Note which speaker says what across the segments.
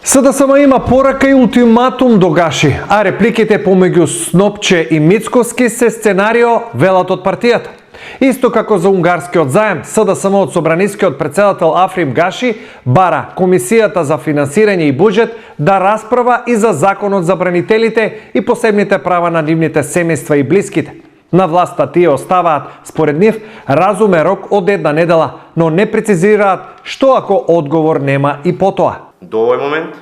Speaker 1: СДСМ има порака и ултиматум до Гаши, а репликите помеѓу Снопче и Мицкоски се сценарио велат од партијата. Исто како за унгарскиот заем, СДСМ од собранискиот претседател Африм Гаши бара Комисијата за финансирање и буџет да расправа и за законот за бранителите и посебните права на нивните семејства и блиските. На власта тие оставаат, според нив, разумен рок од една недела, но не прецизираат што ако одговор нема и потоа.
Speaker 2: До овој момент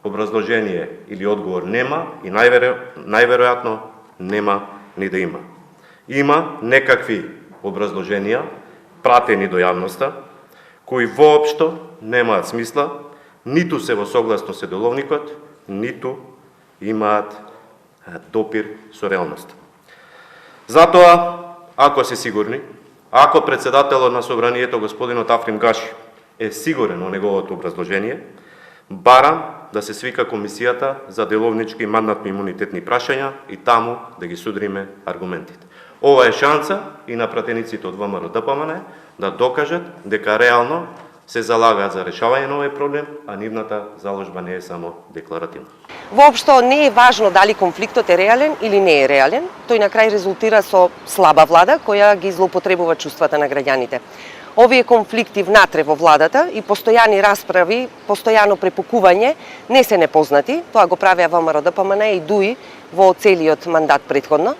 Speaker 2: образложение или одговор нема и најверојатно нема ни да има. Има некакви образложенија пратени до јавноста кои воопшто немаат смисла, ниту се во согласно со деловникот, ниту имаат допир со реалноста. Затоа, ако се сигурни, ако председателот на собранието господинот Африм Гаши е сигурен во неговото образложение, барам да се свика комисијата за деловнички и мандатни имунитетни прашања и таму да ги судриме аргументите. Ова е шанса и на пратениците од ВМРО ДПМН да докажат дека реално се залагаат за решавање на овој проблем, а нивната заложба не е само декларативна.
Speaker 3: Воопшто не е важно дали конфликтот е реален или не е реален, тој на крај резултира со слаба влада која ги злоупотребува чувствата на граѓаните. Овие конфликти внатре во владата и постојани расправи, постојано препукување не се непознати, тоа го правеа ВМРО ДПМН и ДУИ во целиот мандат претходно.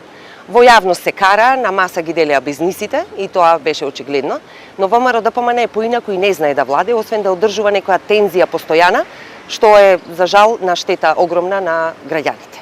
Speaker 3: Во јавност се кара, на маса ги делеа бизнисите и тоа беше очигледно, но ВМРО ДПМН е поинаку и не знае да владе, освен да одржува некоја тензија постојана, што е за жал на штета огромна на граѓаните.